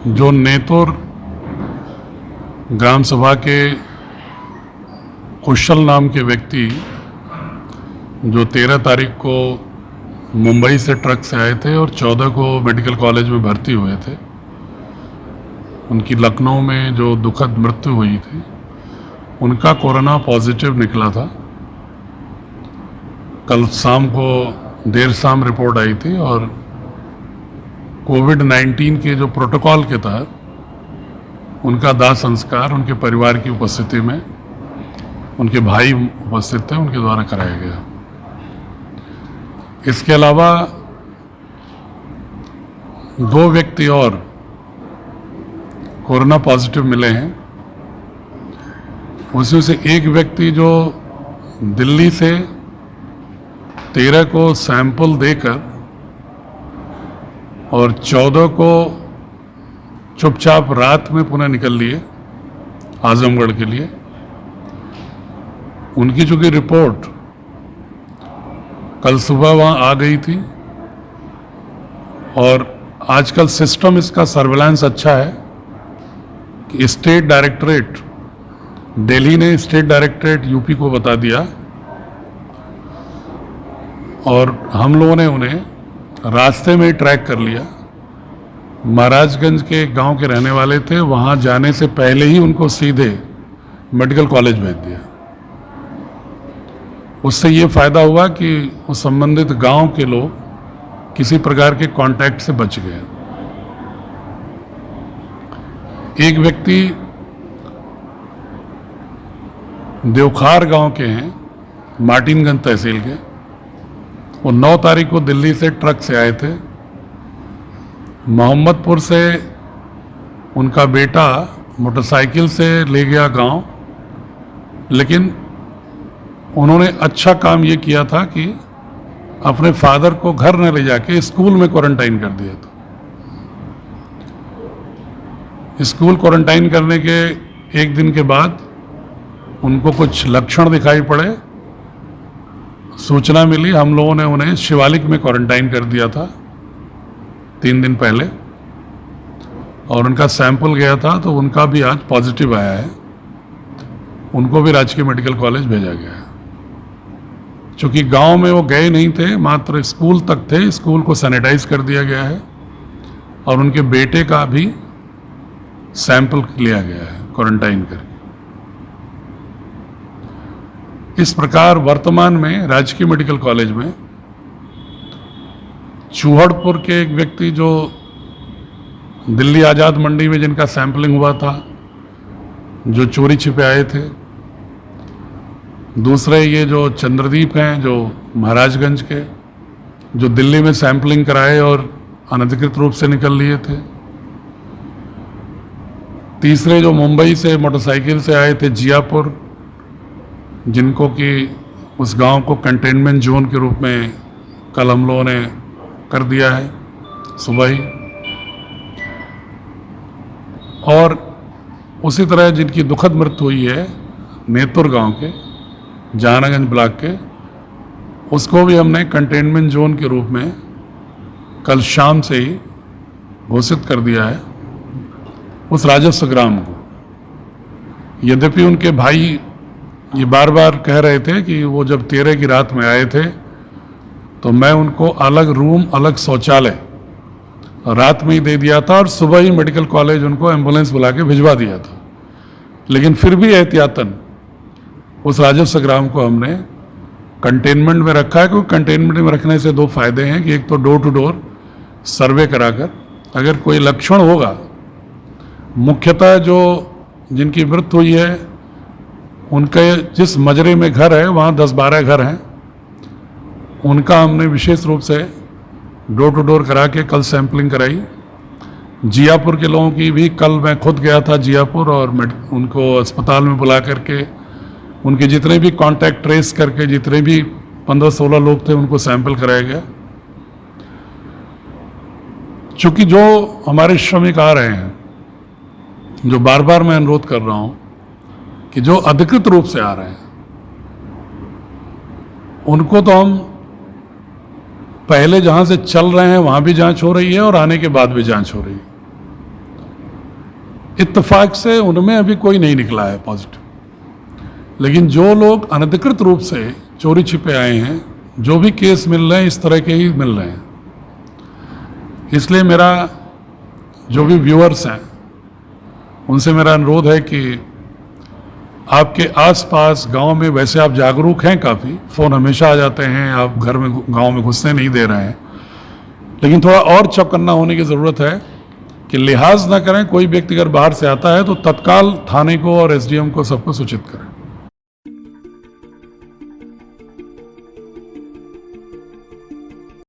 जो नेतुर ग्राम सभा के कुशल नाम के व्यक्ति जो 13 तारीख को मुंबई से ट्रक से आए थे और 14 को मेडिकल कॉलेज में भर्ती हुए थे, उनकी लखनऊ में जो दुखद मृत्यु हुई थी, उनका कोरोना पॉजिटिव निकला था। कल शाम को देर शाम रिपोर्ट आई थी और कोविड-19 के जो प्रोटोकॉल के तहत उनका दाह संस्कार उनके परिवार की उपस्थिति में, उनके भाई उपस्थित थे, उनके द्वारा कराया गया। इसके अलावा 2 व्यक्ति और कोरोना पॉजिटिव मिले हैं। उसमें से एक व्यक्ति जो दिल्ली से 13 को सैंपल देकर और 14 को चुपचाप रात में पुनः निकल लिए आजमगढ़ के लिए, उनकी चूंकि रिपोर्ट कल सुबह वहाँ आ गई थी और आजकल सिस्टम इसका सर्विलांस अच्छा है कि स्टेट डायरेक्टरेट, दिल्ली ने स्टेट डायरेक्टरेट यूपी को बता दिया और हम लोगों ने उन्हें रास्ते में ही ट्रैक कर लिया। महाराजगंज के गांव के रहने वाले थे, वहां जाने से पहले ही उनको सीधे मेडिकल कॉलेज भेज दिया। उससे ये फायदा हुआ कि उस संबंधित गांव के लोग किसी प्रकार के कांटेक्ट से बच गए। एक व्यक्ति देवखार गांव के हैं, मार्टिनगंज तहसील के, वो 9 तारीख को दिल्ली से ट्रक से आए थे। मोहम्मदपुर से उनका बेटा मोटरसाइकिल से ले गया गांव, लेकिन उन्होंने अच्छा काम ये किया था कि अपने फादर को घर न ले जाके स्कूल में क्वारंटाइन कर दिया था। स्कूल क्वारंटाइन करने के एक दिन के बाद उनको कुछ लक्षण दिखाई पड़े, सूचना मिली, हम लोगों ने उन्हें शिवालिक में क्वारंटाइन कर दिया था 3 दिन पहले और उनका सैंपल गया था तो उनका भी आज पॉजिटिव आया है। उनको भी राजकीय मेडिकल कॉलेज भेजा गया है। चूंकि गांव में वो गए नहीं थे, मात्र स्कूल तक थे, स्कूल को सैनिटाइज कर दिया गया है और उनके बेटे का भी सैंपल लिया गया है क्वारंटाइन करके। इस प्रकार वर्तमान में राजकीय मेडिकल कॉलेज में चूहड़पुर के एक व्यक्ति जो दिल्ली आज़ाद मंडी में जिनका सैंपलिंग हुआ था, जो चोरी छिपे आए थे, दूसरे ये जो चंद्रदीप हैं जो महाराजगंज के, जो दिल्ली में सैंपलिंग कराए और अनधिकृत रूप से निकल लिए थे, तीसरे जो मुंबई से मोटरसाइकिल से आए थे जियापुर, जिनको कि उस गांव को कंटेनमेंट जोन के रूप में कल हम लोगों ने कर दिया है सुबह ही, और उसी तरह जिनकी दुखद मृत्यु हुई है नेतुर गांव के, जहानागंज ब्लॉक के, उसको भी हमने कंटेनमेंट जोन के रूप में कल शाम से ही घोषित कर दिया है, उस राजस्व ग्राम को। यद्यपि उनके भाई ये बार बार कह रहे थे कि वो जब 13 की रात में आए थे तो मैं उनको अलग रूम, अलग शौचालय रात में ही दे दिया था और सुबह ही मेडिकल कॉलेज उनको एम्बुलेंस बुला के भिजवा दिया था। लेकिन फिर भी एहतियातन उस राजस्व ग्राम को हमने कंटेनमेंट में रखा है, क्योंकि कंटेनमेंट में रखने से 2 फायदे हैं कि एक तो डोर टू डोर सर्वे कराकर अगर कोई लक्षण होगा, मुख्यतः जो जिनकी मृत्यु हुई है उनके जिस मजरे में घर है वहाँ 10-12 घर हैं, उनका हमने विशेष रूप से डोर टू डोर करा के कल सैंपलिंग कराई। जियापुर के लोगों की भी कल मैं खुद गया था जियापुर और उनको अस्पताल में बुला करके उनके जितने भी कांटेक्ट ट्रेस करके जितने भी 15-16 लोग थे उनको सैंपल कराया गया। चूँकि जो हमारे श्रमिक आ रहे हैं, जो बार बार मैं अनुरोध कर रहा हूँ कि जो अधिकृत रूप से आ रहे हैं उनको तो हम पहले जहाँ से चल रहे हैं वहाँ भी जांच हो रही है और आने के बाद भी जांच हो रही है। इत्तेफाक से उनमें अभी कोई नहीं निकला है पॉजिटिव। लेकिन जो लोग अनधिकृत रूप से चोरी छिपे आए हैं, जो भी केस मिल रहे हैं इस तरह के ही मिल रहे हैं। इसलिए मेरा जो भी व्यूअर्स हैं उनसे मेरा अनुरोध है कि आपके आसपास गांव में, वैसे आप जागरूक हैं काफ़ी, फ़ोन हमेशा आ जाते हैं, आप घर में गांव में घुसने नहीं दे रहे हैं, लेकिन थोड़ा और चौकन्ना होने की ज़रूरत है कि लिहाज ना करें। कोई व्यक्ति अगर बाहर से आता है तो तत्काल थाने को और एसडीएम को सबको सूचित करें।